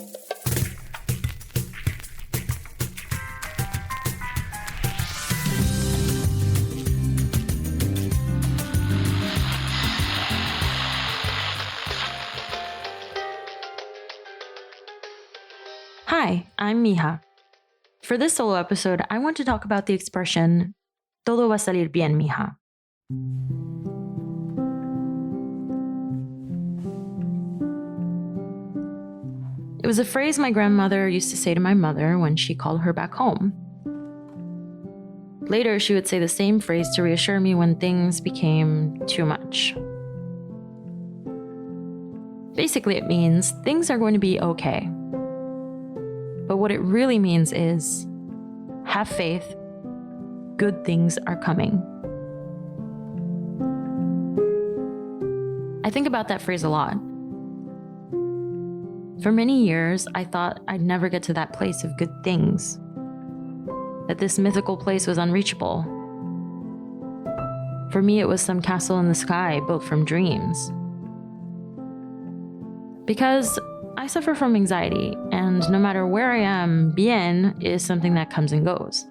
Hi, I'm Mija. For this solo episode, I want to talk about the expression, todo va a salir bien, mija. It was a phrase my grandmother used to say to my mother when she called her back home. Later, she would say the same phrase to reassure me when things became too much. Basically, it means things are going to be okay. But what it really means is, have faith, good things are coming. I think about that phrase a lot. For many years, I thought I'd never get to that place of good things, that this mythical place was unreachable. For me, it was some castle in the sky built from dreams. Because I suffer from anxiety, and no matter where I am, bien is something that comes and goes.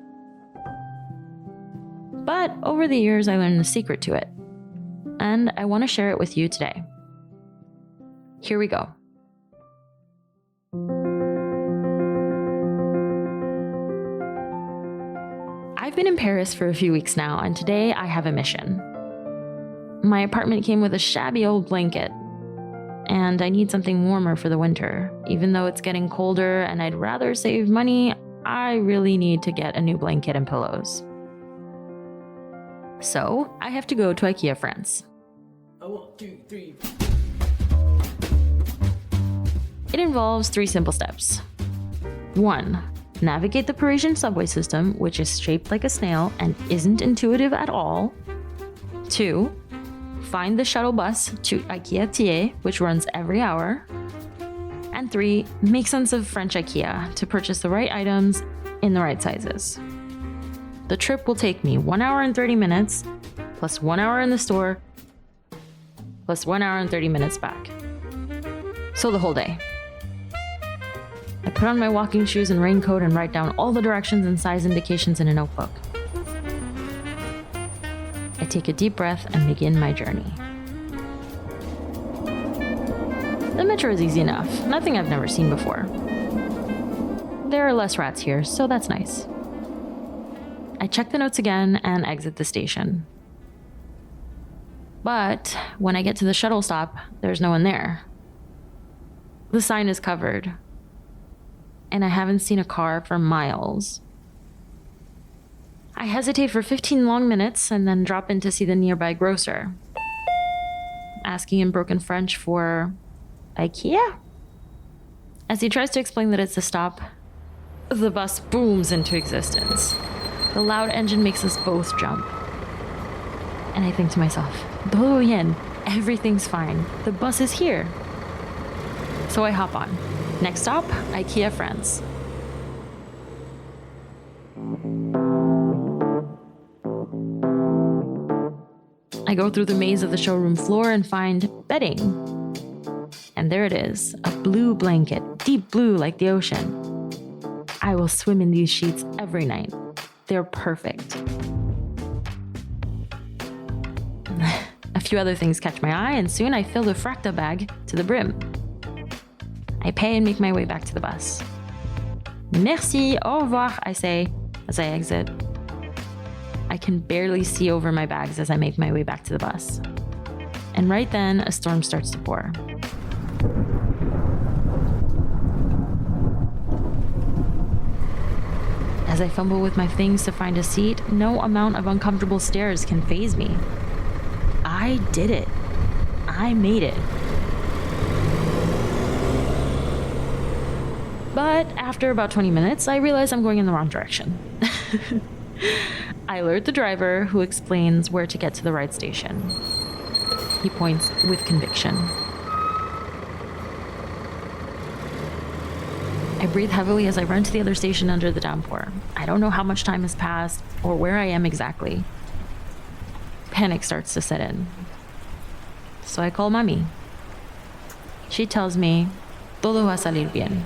But over the years, I learned the secret to it, and I want to share it with you today. Here we go. I've been in Paris for a few weeks now, and today I have a mission. My apartment came with a shabby old blanket, and I need something warmer for the winter. Even though it's getting colder and I'd rather save money, I really need to get a new blanket and pillows. So I have to go to IKEA France. 1, 2, 3. It involves 3 simple steps. 1. Navigate the Parisian subway system, which is shaped like a snail and isn't intuitive at all. 2. Find the shuttle bus to IKEA Thiers, which runs every hour. And 3. Make sense of French IKEA to purchase the right items in the right sizes. The trip will take me 1 hour and 30 minutes, plus 1 hour in the store, plus 1 hour and 30 minutes back. So the whole day. I put on my walking shoes and raincoat and write down all the directions and size indications in a notebook. I take a deep breath and begin my journey. The metro is easy enough, nothing I've never seen before. There are less rats here, so that's nice. I check the notes again and exit the station. But when I get to the shuttle stop, there's no one there. The sign is covered, and I haven't seen a car for miles. I hesitate for 15 long minutes and then drop in to see the nearby grocer, asking in broken French for IKEA? As he tries to explain that it's a stop, the bus booms into existence. The loud engine makes us both jump. And I think to myself, todo bien, everything's fine. The bus is here. So I hop on. Next stop, IKEA France. I go through the maze of the showroom floor and find bedding. And there it is, a blue blanket, deep blue like the ocean. I will swim in these sheets every night. They're perfect. A few other things catch my eye, and soon I fill the fracta bag to the brim. I pay and make my way back to the bus. Merci, au revoir, I say as I exit. I can barely see over my bags as I make my way back to the bus. And right then, a storm starts to pour. As I fumble with my things to find a seat, no amount of uncomfortable stairs can faze me. I did it. I made it. But after about 20 minutes, I realize I'm going in the wrong direction. I alert the driver, who explains where to get to the right station. He points with conviction. I breathe heavily as I run to the other station under the downpour. I don't know how much time has passed or where I am exactly. Panic starts to set in. So I call Mami. She tells me, todo va a salir bien.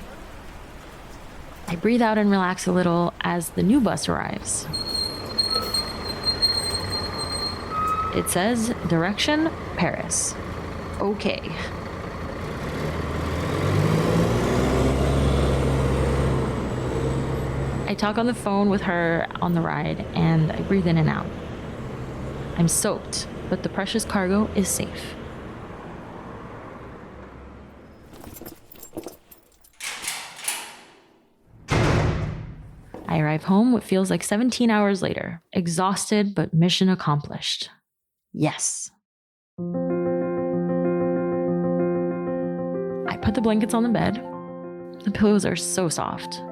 I breathe out and relax a little as the new bus arrives. It says, direction, Paris. Okay. I talk on the phone with her on the ride, and I breathe in and out. I'm soaked, but the precious cargo is safe. I arrive home what feels like 17 hours later, exhausted but mission accomplished. Yes. I put the blankets on the bed. The pillows are so soft.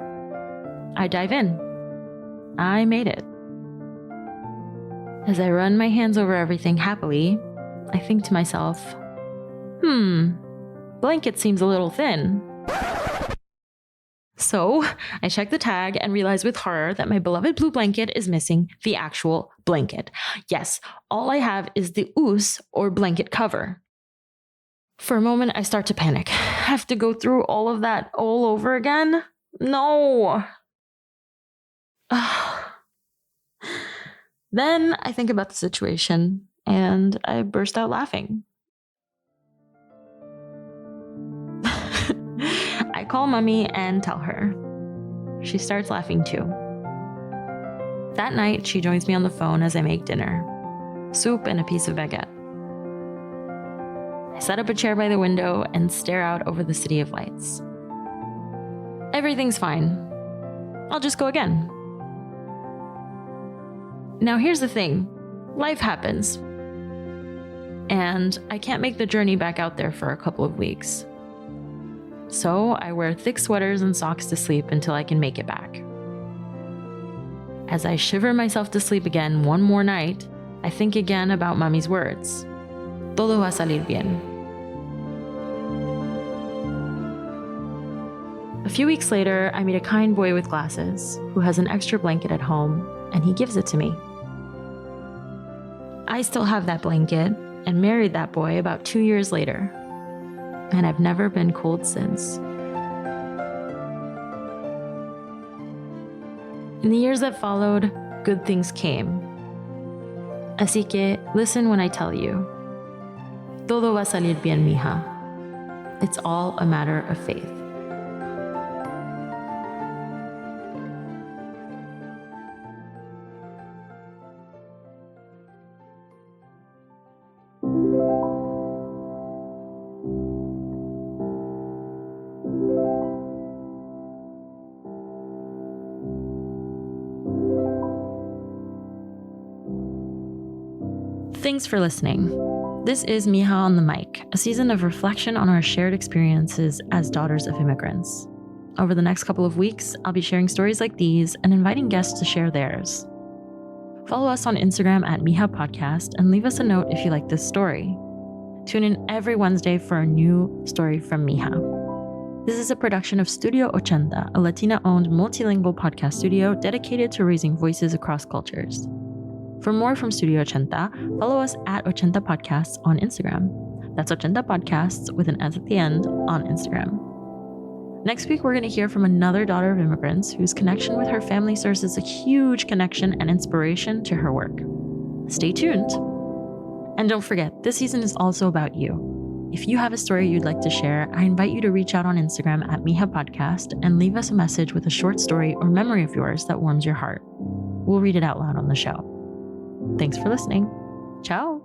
I dive in. I made it. As I run my hands over everything happily, I think to myself, blanket seems a little thin. So I check the tag and realize with horror that my beloved blue blanket is missing the actual blanket. Yes, all I have is the ouse or blanket cover. For a moment, I start to panic. Have to go through all of that all over again? No. Then I think about the situation and I burst out laughing. I call Mommy and tell her. She starts laughing too. That night, she joins me on the phone as I make dinner. Soup and a piece of baguette. I set up a chair by the window and stare out over the city of lights. Everything's fine. I'll just go again. Now here's the thing. Life happens. And I can't make the journey back out there for a couple of weeks. So I wear thick sweaters and socks to sleep until I can make it back. As I shiver myself to sleep again one more night, I think again about Mami's words. Todo va a salir bien. A few weeks later, I meet a kind boy with glasses who has an extra blanket at home, and he gives it to me. I still have that blanket and married that boy about 2 years later, and I've never been cold since. In the years that followed, good things came. Así que listen when I tell you. Todo va a salir bien, Mija. It's all a matter of faith. Thanks for listening. This is Mija on the Mic, a season of reflection on our shared experiences as daughters of immigrants. Over the next couple of weeks, I'll be sharing stories like these and inviting guests to share theirs. Follow us on Instagram at Mija Podcast and leave us a note if you like this story. Tune in every Wednesday for a new story from Mija. This is a production of Studio 80, a Latina-owned multilingual podcast studio dedicated to raising voices across cultures. For more from Studio 80, follow us at 80 Podcasts on Instagram. That's 80 Podcasts with an S at the end on Instagram. Next week, we're going to hear from another daughter of immigrants whose connection with her family serves as a huge connection and inspiration to her work. Stay tuned. And don't forget, this season is also about you. If you have a story you'd like to share, I invite you to reach out on Instagram at Mija Podcast and leave us a message with a short story or memory of yours that warms your heart. We'll read it out loud on the show. Thanks for listening. Ciao.